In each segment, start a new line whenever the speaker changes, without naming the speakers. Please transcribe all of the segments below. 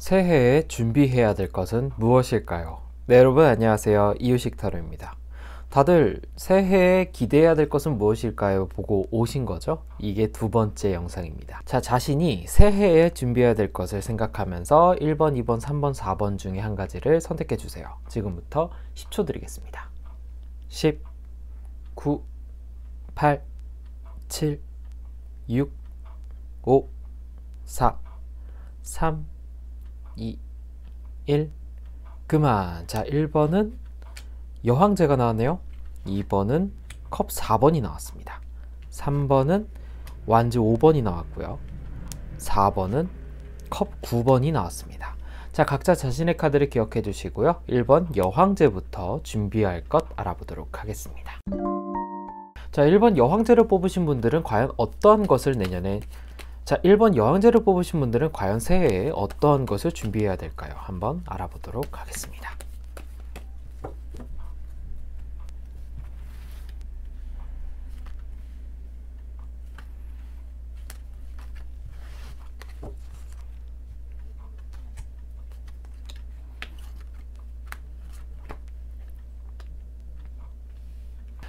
새해에 준비해야 될 것은 무엇일까요? 네, 여러분 안녕하세요. 이유식타로입니다. 다들 새해에 기대해야 될 것은 무엇일까요? 보고 오신 거죠? 이게 두 번째 영상입니다. 자, 자신이 새해에 준비해야 될 것을 생각하면서 1번, 2번, 3번, 4번 중에 한 가지를 선택해 주세요. 지금부터 10초 드리겠습니다. 10, 9, 8, 7, 6, 5, 4, 3, 2, 1 그만. 자, 1번은 여황제가 나왔네요. 2번은 컵 4번이 나왔습니다. 3번은 완즈 5번이 나왔고요. 4번은 컵 9번이 나왔습니다. 자, 각자 자신의 카드를 기억해 주시고요. 1번 여황제부터 준비할 것 알아보도록 하겠습니다. 자, 1번 여황제를 뽑으신 분들은 과연 어떠한 것을 내년에 1번 여황제를 뽑으신 분들은 과연 새해에 어떠한 것을 준비해야 될까요? 한번 알아보도록 하겠습니다.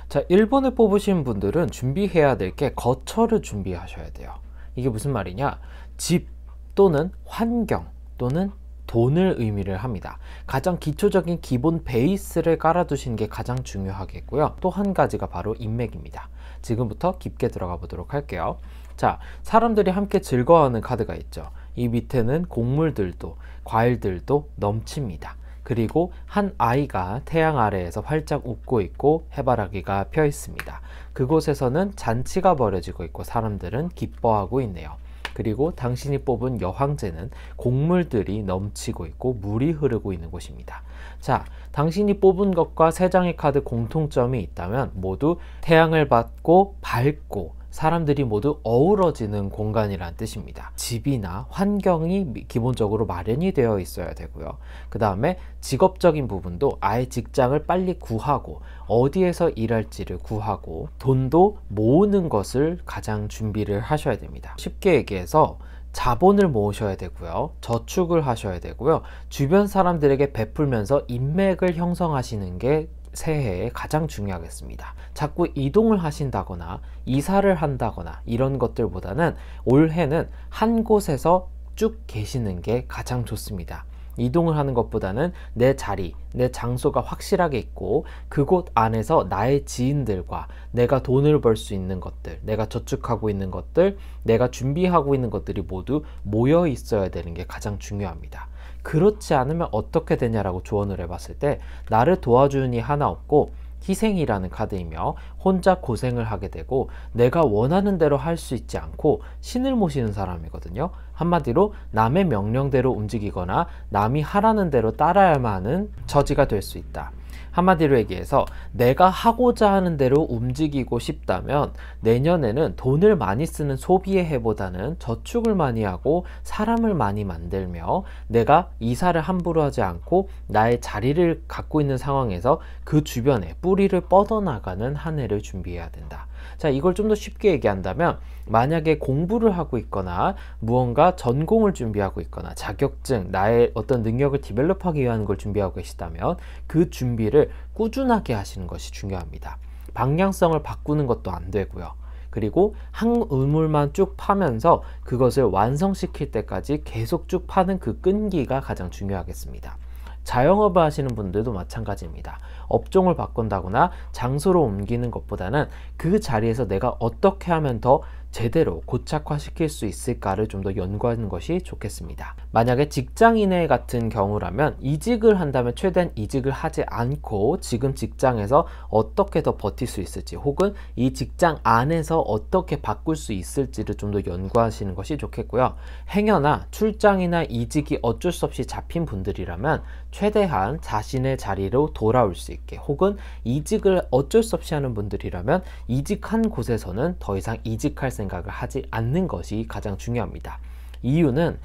자, 1번을 뽑으신 분들은 준비해야 될 게 거처를 준비하셔야 돼요. 이게 무슨 말이냐? 집 또는 환경 또는 돈을 의미를 합니다. 가장 기초적인 기본 베이스를 깔아두시는 게 가장 중요하겠고요. 또 한 가지가 바로 인맥입니다. 지금부터 깊게 들어가 보도록 할게요. 자, 사람들이 함께 즐거워하는 카드가 있죠. 이 밑에는 곡물들도 과일들도 넘칩니다. 그리고 한 아이가 태양 아래에서 활짝 웃고 있고 해바라기가 펴 있습니다. 그곳에서는 잔치가 벌어지고 있고 사람들은 기뻐하고 있네요. 그리고 당신이 뽑은 여황제는 곡물들이 넘치고 있고 물이 흐르고 있는 곳입니다. 자, 당신이 뽑은 것과 세 장의 카드 공통점이 있다면 모두 태양을 받고 밝고 사람들이 모두 어우러지는 공간이란 뜻입니다. 집이나 환경이 기본적으로 마련이 되어 있어야 되고요. 그 다음에 직업적인 부분도 아예 직장을 빨리 구하고 어디에서 일할지를 구하고 돈도 모으는 것을 가장 준비를 하셔야 됩니다. 쉽게 얘기해서 자본을 모으셔야 되고요. 저축을 하셔야 되고요. 주변 사람들에게 베풀면서 인맥을 형성하시는 게 새해에 가장 중요하겠습니다. 자꾸 이동을 하신다거나 이사를 한다거나 이런 것들보다는 올해는 한 곳에서 쭉 계시는 게 가장 좋습니다. 이동을 하는 것보다는 내 자리, 내 장소가 확실하게 있고 그곳 안에서 나의 지인들과 내가 돈을 벌 수 있는 것들, 내가 저축하고 있는 것들, 내가 준비하고 있는 것들이 모두 모여 있어야 되는 게 가장 중요합니다. 그렇지 않으면 어떻게 되냐라고 조언을 해봤을 때 나를 도와주는 이 하나 없고 희생이라는 카드이며 혼자 고생을 하게 되고 내가 원하는 대로 할 수 있지 않고 신을 모시는 사람이거든요. 한마디로 남의 명령대로 움직이거나 남이 하라는 대로 따라야만 하는 처지가 될 수 있다. 한마디로 얘기해서 내가 하고자 하는 대로 움직이고 싶다면 내년에는 돈을 많이 쓰는 소비의 해보다는 저축을 많이 하고 사람을 많이 만들며 내가 이사를 함부로 하지 않고 나의 자리를 갖고 있는 상황에서 그 주변에 뿌리를 뻗어나가는 한 해를 준비해야 된다. 자, 이걸 좀 더 쉽게 얘기한다면 만약에 공부를 하고 있거나 무언가 전공을 준비하고 있거나 자격증, 나의 어떤 능력을 디벨롭하기 위한 걸 준비하고 계시다면 그 준비를 꾸준하게 하시는 것이 중요합니다. 방향성을 바꾸는 것도 안 되고요. 그리고 한 우물만 쭉 파면서 그것을 완성시킬 때까지 계속 쭉 파는 그 끈기가 가장 중요하겠습니다. 자영업을 하시는 분들도 마찬가지입니다. 업종을 바꾼다거나 장소로 옮기는 것보다는 그 자리에서 내가 어떻게 하면 더 제대로 고착화시킬 수 있을까를 좀 더 연구하는 것이 좋겠습니다. 만약에 직장인의 같은 경우라면 이직을 한다면 최대한 이직을 하지 않고 지금 직장에서 어떻게 더 버틸 수 있을지 혹은 이 직장 안에서 어떻게 바꿀 수 있을지를 좀 더 연구하시는 것이 좋겠고요. 행여나 출장이나 이직이 어쩔 수 없이 잡힌 분들이라면 최대한 자신의 자리로 돌아올 수 있게 혹은 이직을 어쩔 수 없이 하는 분들이라면 이직한 곳에서는 더 이상 이직할 생각을 하지 않는 것이 가장 중요합니다. 이유는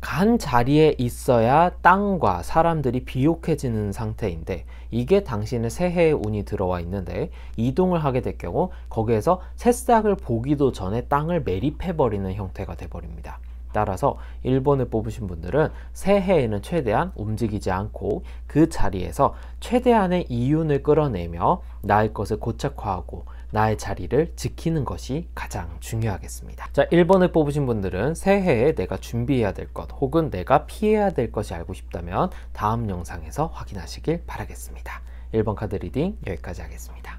간 자리에 있어야 땅과 사람들이 비옥해지는 상태인데 이게 당신의 새해의 운이 들어와 있는데 이동을 하게 될 경우 거기에서 새싹을 보기도 전에 땅을 매립해버리는 형태가 돼버립니다. 따라서 1번을 뽑으신 분들은 새해에는 최대한 움직이지 않고 그 자리에서 최대한의 이윤을 끌어내며 나의 것을 고착화하고 나의 자리를 지키는 것이 가장 중요하겠습니다. 자, 1번을 뽑으신 분들은 새해에 내가 준비해야 될 것 혹은 내가 피해야 될 것이 알고 싶다면 다음 영상에서 확인하시길 바라겠습니다. 1번 카드 리딩 여기까지 하겠습니다.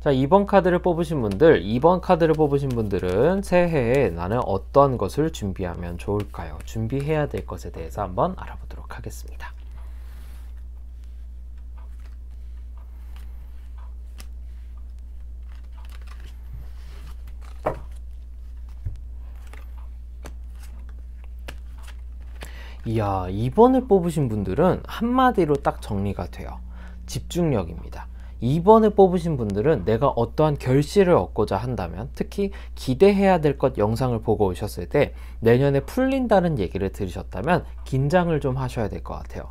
자, 2번 카드를 뽑으신 분들, 2번 카드를 뽑으신 분들은 새해에 나는 어떤 것을 준비하면 좋을까요? 준비해야 될 것에 대해서 한번 알아보도록 하겠습니다. 이야, 2번을 뽑으신 분들은 한마디로 딱 정리가 돼요. 집중력입니다. 2번을 뽑으신 분들은 내가 어떠한 결실을 얻고자 한다면, 특히 기대해야 될 것 영상을 보고 오셨을 때 내년에 풀린다는 얘기를 들으셨다면 긴장을 좀 하셔야 될 것 같아요.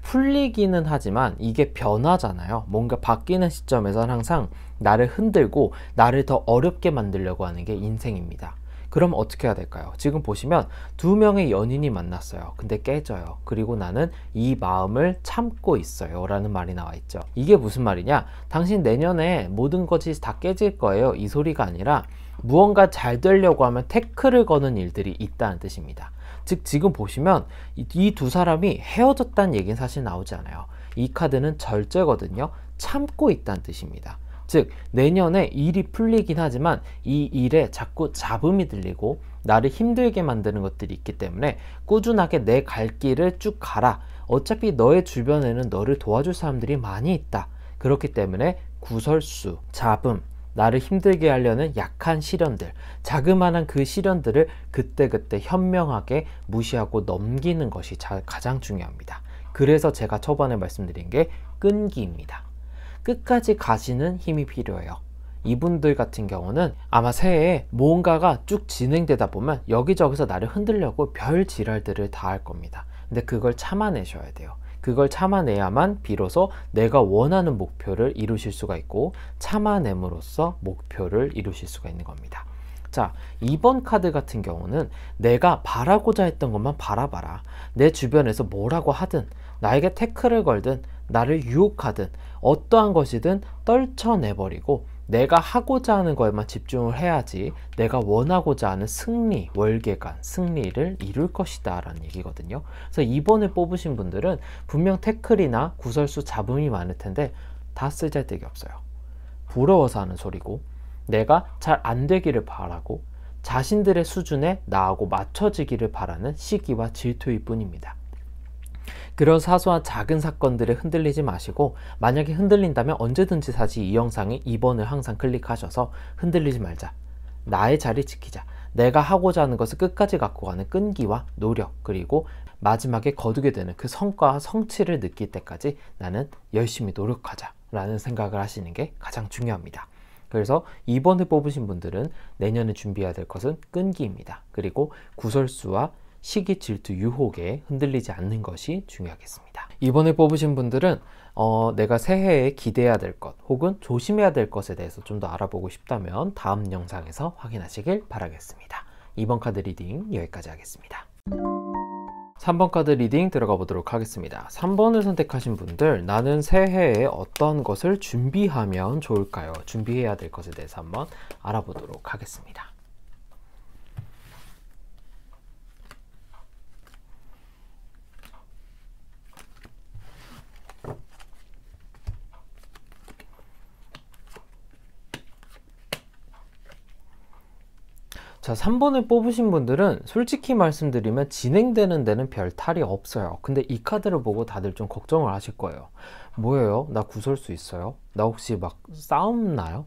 풀리기는 하지만 이게 변화잖아요. 뭔가 바뀌는 시점에서는 항상 나를 흔들고 나를 더 어렵게 만들려고 하는 게 인생입니다. 그럼 어떻게 해야 될까요? 지금 보시면 두 명의 연인이 만났어요. 근데 깨져요. 그리고 나는 이 마음을 참고 있어요 라는 말이 나와 있죠. 이게 무슨 말이냐? 당신 내년에 모든 것이 다 깨질 거예요, 이 소리가 아니라 무언가 잘 되려고 하면 태클을 거는 일들이 있다는 뜻입니다. 즉 지금 보시면 이 두 사람이 헤어졌다는 얘기는 사실 나오지 않아요. 이 카드는 절제거든요. 참고 있다는 뜻입니다. 즉 내년에 일이 풀리긴 하지만 이 일에 자꾸 잡음이 들리고 나를 힘들게 만드는 것들이 있기 때문에 꾸준하게 내 갈 길을 쭉 가라. 어차피 너의 주변에는 너를 도와줄 사람들이 많이 있다. 그렇기 때문에 구설수, 잡음, 나를 힘들게 하려는 약한 시련들, 자그마한 그 시련들을 그때그때 현명하게 무시하고 넘기는 것이 가장 중요합니다. 그래서 제가 초반에 말씀드린 게 끈기입니다. 끝까지 가시는 힘이 필요해요. 이분들 같은 경우는 아마 새해에 뭔가가 쭉 진행되다 보면 여기저기서 나를 흔들려고 별 지랄들을 다 할 겁니다. 근데 그걸 참아내셔야 돼요. 그걸 참아내야만 비로소 내가 원하는 목표를 이루실 수가 있고 참아냄으로써 목표를 이루실 수가 있는 겁니다. 자, 2번 카드 같은 경우는 내가 바라고자 했던 것만 바라봐라. 내 주변에서 뭐라고 하든 나에게 태클을 걸든 나를 유혹하든 어떠한 것이든 떨쳐내버리고 내가 하고자 하는 것에만 집중을 해야지 내가 원하고자 하는 승리, 월계관, 승리를 이룰 것이다 라는 얘기거든요. 그래서 2번을 뽑으신 분들은 분명 태클이나 구설수, 잡음이 많을 텐데 다 쓸데기 없어요. 부러워서 하는 소리고 내가 잘 안 되기를 바라고 자신들의 수준에 나하고 맞춰지기를 바라는 시기와 질투일 뿐입니다. 그런 사소한 작은 사건들에 흔들리지 마시고 만약에 흔들린다면 언제든지 다시 이 영상에 2번을 항상 클릭하셔서 흔들리지 말자. 나의 자리 지키자. 내가 하고자 하는 것을 끝까지 갖고 가는 끈기와 노력, 그리고 마지막에 거두게 되는 그 성과와 성취를 느낄 때까지 나는 열심히 노력하자 라는 생각을 하시는 게 가장 중요합니다. 그래서 2번을 뽑으신 분들은 내년에 준비해야 될 것은 끈기입니다. 그리고 구설수와 시기, 질투, 유혹에 흔들리지 않는 것이 중요하겠습니다. 2번을 뽑으신 분들은 내가 새해에 기대해야 될 것 혹은 조심해야 될 것에 대해서 좀 더 알아보고 싶다면 다음 영상에서 확인하시길 바라겠습니다. 2번 카드 리딩 여기까지 하겠습니다. 3번 카드 리딩 들어가 보도록 하겠습니다. 3번을 선택하신 분들, 나는 새해에 어떤 것을 준비하면 좋을까요? 준비해야 될 것에 대해서 한번 알아보도록 하겠습니다. 자, 3번을 뽑으신 분들은 솔직히 말씀드리면 진행되는 데는 별 탈이 없어요. 근데 이 카드를 보고 다들 좀 걱정을 하실 거예요. 뭐예요? 나 구설수 있어요? 나 혹시 막 싸움 나요?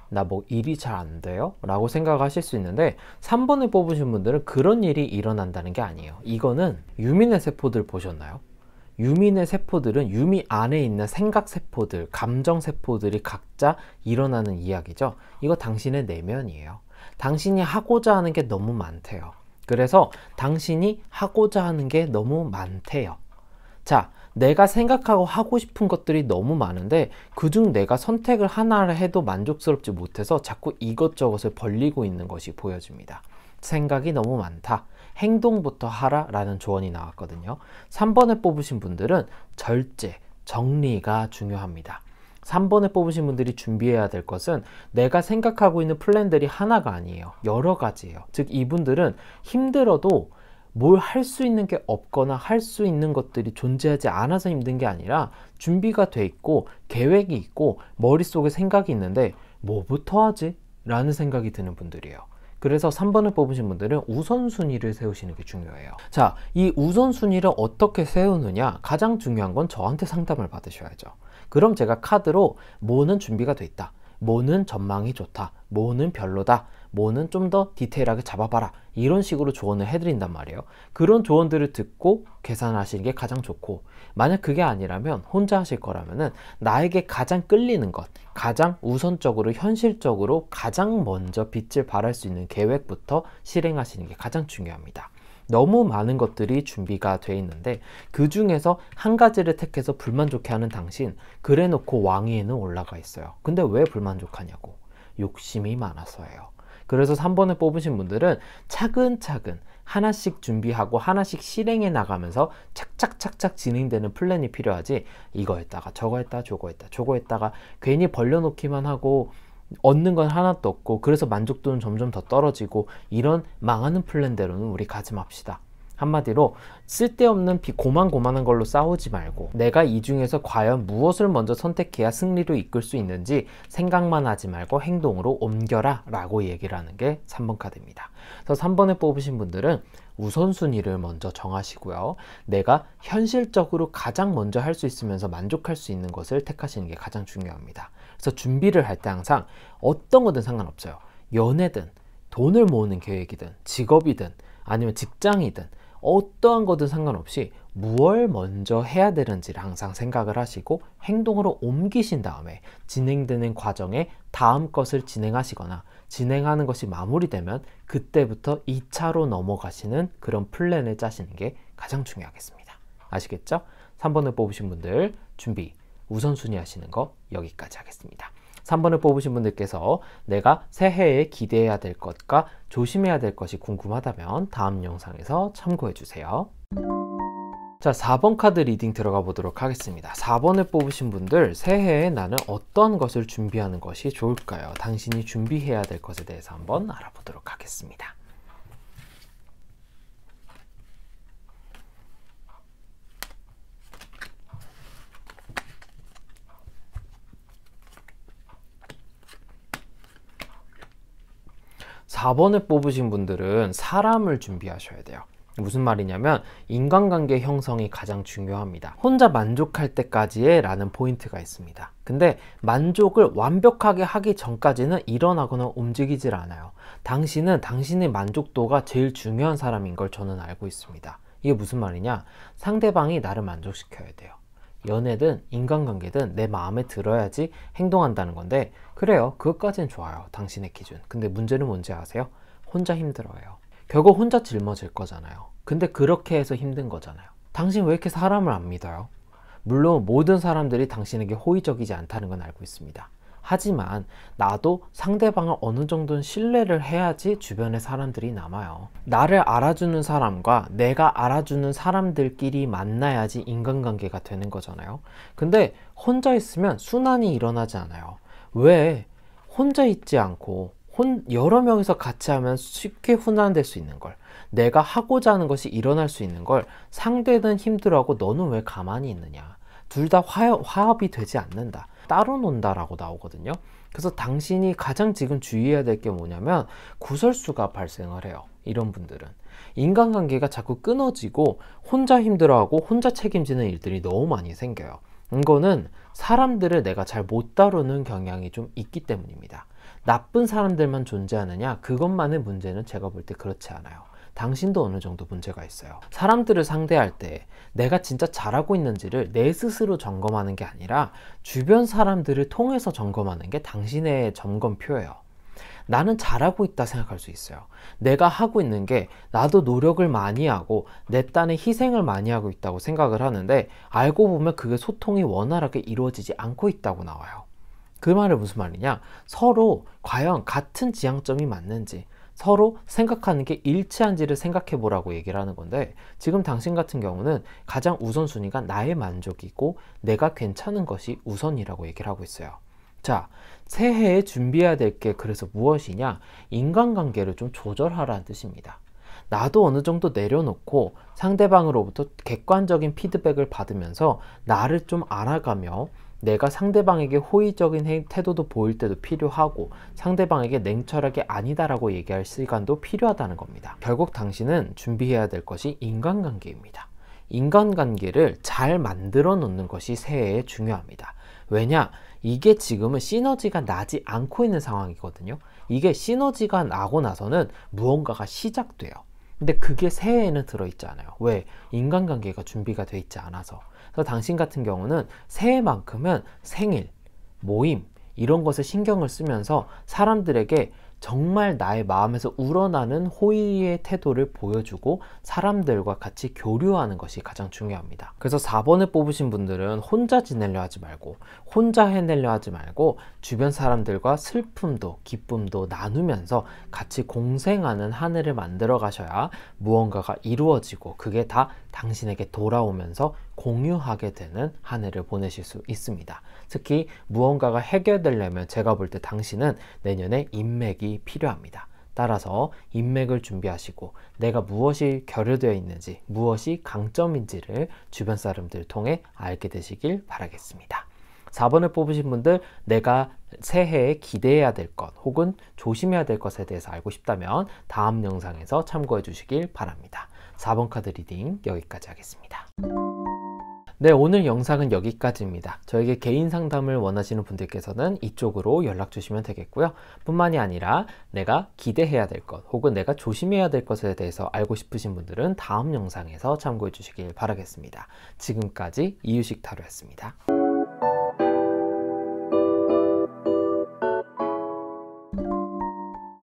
나 뭐 일이 잘 안 돼요? 라고 생각하실 수 있는데 3번을 뽑으신 분들은 그런 일이 일어난다는 게 아니에요. 이거는 유민의 세포들 보셨나요? 유민의 세포들은 유미 안에 있는 생각세포들, 감정세포들이 각자 일어나는 이야기죠. 이거 당신의 내면이에요. 당신이 하고자 하는 게 너무 많대요. 그래서 당신이 하고자 하는 게 너무 많대요. 자, 내가 생각하고 하고 싶은 것들이 너무 많은데 그중 내가 선택을 하나를 해도 만족스럽지 못해서 자꾸 이것저것을 벌리고 있는 것이 보여집니다. 생각이 너무 많다. 행동부터 하라 라는 조언이 나왔거든요. 3번에 뽑으신 분들은 절제, 정리가 중요합니다. 3번에 뽑으신 분들이 준비해야 될 것은 내가 생각하고 있는 플랜들이 하나가 아니에요. 여러 가지예요. 즉 이분들은 힘들어도 뭘 할 수 있는 게 없거나 할 수 있는 것들이 존재하지 않아서 힘든 게 아니라 준비가 돼 있고 계획이 있고 머릿속에 생각이 있는데 뭐부터 하지? 라는 생각이 드는 분들이에요. 그래서 3번을 뽑으신 분들은 우선순위를 세우시는 게 중요해요. 자, 이 우선순위를 어떻게 세우느냐? 가장 중요한 건 저한테 상담을 받으셔야죠. 그럼 제가 카드로 뭐는 준비가 돼 있다, 뭐는 전망이 좋다, 뭐는 별로다, 뭐는 좀 더 디테일하게 잡아봐라, 이런 식으로 조언을 해드린단 말이에요. 그런 조언들을 듣고 계산하시는 게 가장 좋고, 만약 그게 아니라면 혼자 하실 거라면은 나에게 가장 끌리는 것, 가장 우선적으로 현실적으로 가장 먼저 빛을 발할 수 있는 계획부터 실행하시는 게 가장 중요합니다. 너무 많은 것들이 준비가 돼 있는데 그 중에서 한 가지를 택해서 불만족해 하는 당신, 그래 놓고 왕위에는 올라가 있어요. 근데 왜 불만족하냐고? 욕심이 많아서예요. 그래서 3번을 뽑으신 분들은 차근차근 하나씩 준비하고 하나씩 실행해 나가면서 착착착착 진행되는 플랜이 필요하지, 이거 했다가 저거 했다가 저거 했다가 괜히 벌려놓기만 하고 얻는 건 하나도 없고 그래서 만족도는 점점 더 떨어지고, 이런 망하는 플랜대로는 우리 가지 맙시다. 한마디로 쓸데없는 고만고만한 걸로 싸우지 말고 내가 이 중에서 과연 무엇을 먼저 선택해야 승리로 이끌 수 있는지 생각만 하지 말고 행동으로 옮겨라 라고 얘기를 하는 게 3번 카드입니다. 그래서 3번에 뽑으신 분들은 우선순위를 먼저 정하시고요. 내가 현실적으로 가장 먼저 할 수 있으면서 만족할 수 있는 것을 택하시는 게 가장 중요합니다. 그래서 준비를 할 때 항상 어떤 거든 상관없어요. 연애든 돈을 모으는 계획이든 직업이든 아니면 직장이든 어떠한 거든 상관없이 무엇을 먼저 해야 되는지를 항상 생각을 하시고 행동으로 옮기신 다음에 진행되는 과정에 다음 것을 진행하시거나 진행하는 것이 마무리되면 그때부터 2차로 넘어가시는 그런 플랜을 짜시는 게 가장 중요하겠습니다. 아시겠죠? 3번을 뽑으신 분들 준비, 우선순위 하시는 거 여기까지 하겠습니다. 3번을 뽑으신 분들께서 내가 새해에 기대해야 될 것과 조심해야 될 것이 궁금하다면 다음 영상에서 참고해 주세요. 자, 4번 카드 리딩 들어가 보도록 하겠습니다. 4번을 뽑으신 분들, 새해에 나는 어떤 것을 준비하는 것이 좋을까요? 당신이 준비해야 될 것에 대해서 한번 알아보도록 하겠습니다. 사 4번을 뽑으신 분들은 사람을 준비하셔야 돼요. 무슨 말이냐면 인간관계 형성이 가장 중요합니다. 혼자 만족할 때까지의 라는 포인트가 있습니다. 근데 만족을 완벽하게 하기 전까지는 일어나거나 움직이질 않아요. 당신은 당신의 만족도가 제일 중요한 사람인 걸 저는 알고 있습니다. 이게 무슨 말이냐? 상대방이 나를 만족시켜야 돼요. 연애든 인간관계든 내 마음에 들어야지 행동한다는 건데, 그래요, 그것까지는 좋아요, 당신의 기준. 근데 문제는 뭔지 아세요? 혼자 힘들어요. 결국 혼자 짊어질 거잖아요. 근데 그렇게 해서 힘든 거잖아요. 당신 왜 이렇게 사람을 안 믿어요? 물론 모든 사람들이 당신에게 호의적이지 않다는 건 알고 있습니다. 하지만 나도 상대방을 어느 정도는 신뢰를 해야지 주변에 사람들이 남아요. 나를 알아주는 사람과 내가 알아주는 사람들끼리 만나야지 인간관계가 되는 거잖아요. 근데 혼자 있으면 순환이 일어나지 않아요. 왜? 혼자 있지 않고 여러 명이서 같이 하면 쉽게 훈련될 수 있는 걸, 내가 하고자 하는 것이 일어날 수 있는 걸 상대는 힘들어하고 너는 왜 가만히 있느냐. 둘 다 화합이 되지 않는다. 따로 논다라고 나오거든요. 그래서 당신이 가장 지금 주의해야 될 게 뭐냐면 구설수가 발생을 해요. 이런 분들은 인간관계가 자꾸 끊어지고 혼자 힘들어하고 혼자 책임지는 일들이 너무 많이 생겨요. 이거는 사람들을 내가 잘 못 다루는 경향이 좀 있기 때문입니다. 나쁜 사람들만 존재하느냐? 그것만의 문제는 제가 볼 때 그렇지 않아요. 당신도 어느 정도 문제가 있어요. 사람들을 상대할 때 내가 진짜 잘하고 있는지를 내 스스로 점검하는 게 아니라 주변 사람들을 통해서 점검하는 게 당신의 점검표예요. 나는 잘하고 있다 생각할 수 있어요. 내가 하고 있는 게 나도 노력을 많이 하고 내 딴에 희생을 많이 하고 있다고 생각을 하는데, 알고 보면 그게 소통이 원활하게 이루어지지 않고 있다고 나와요. 그 말은 무슨 말이냐? 서로 과연 같은 지향점이 맞는지, 서로 생각하는 게 일치한지를 생각해 보라고 얘기를 하는 건데, 지금 당신 같은 경우는 가장 우선순위가 나의 만족이고 내가 괜찮은 것이 우선이라고 얘기를 하고 있어요. 자, 새해에 준비해야 될 게 그래서 무엇이냐? 인간관계를 좀 조절하라는 뜻입니다. 나도 어느 정도 내려놓고 상대방으로부터 객관적인 피드백을 받으면서 나를 좀 알아가며 내가 상대방에게 호의적인 태도도 보일 때도 필요하고 상대방에게 냉철하게 아니다라고 얘기할 시간도 필요하다는 겁니다. 결국 당신은 준비해야 될 것이 인간관계입니다. 인간관계를 잘 만들어 놓는 것이 새해에 중요합니다. 왜냐? 이게 지금은 시너지가 나지 않고 있는 상황이거든요. 이게 시너지가 나고 나서는 무언가가 시작돼요. 근데 그게 새해에는 들어있지 않아요. 왜? 인간관계가 준비가 돼 있지 않아서. 그래서 당신 같은 경우는 새해만큼은 생일, 모임 이런 것에 신경을 쓰면서 사람들에게 정말 나의 마음에서 우러나는 호의의 태도를 보여주고 사람들과 같이 교류하는 것이 가장 중요합니다. 그래서 4번을 뽑으신 분들은 혼자 지내려 하지 말고 혼자 해내려 하지 말고 주변 사람들과 슬픔도 기쁨도 나누면서 같이 공생하는 한 해를 만들어 가셔야 무언가가 이루어지고 그게 다 당신에게 돌아오면서 공유하게 되는 한 해를 보내실 수 있습니다. 특히 무언가가 해결되려면 제가 볼 때 당신은 내년에 인맥이 필요합니다. 따라서 인맥을 준비하시고 내가 무엇이 결여되어 있는지 무엇이 강점인지를 주변 사람들을 통해 알게 되시길 바라겠습니다. 4번을 뽑으신 분들, 내가 새해에 기대해야 될 것 혹은 조심해야 될 것에 대해서 알고 싶다면 다음 영상에서 참고해 주시길 바랍니다. 4번 카드 리딩 여기까지 하겠습니다. 네, 오늘 영상은 여기까지입니다. 저에게 개인 상담을 원하시는 분들께서는 이쪽으로 연락 주시면 되겠고요. 뿐만이 아니라 내가 기대해야 될 것 혹은 내가 조심해야 될 것에 대해서 알고 싶으신 분들은 다음 영상에서 참고해 주시길 바라겠습니다. 지금까지 이유식 타로였습니다.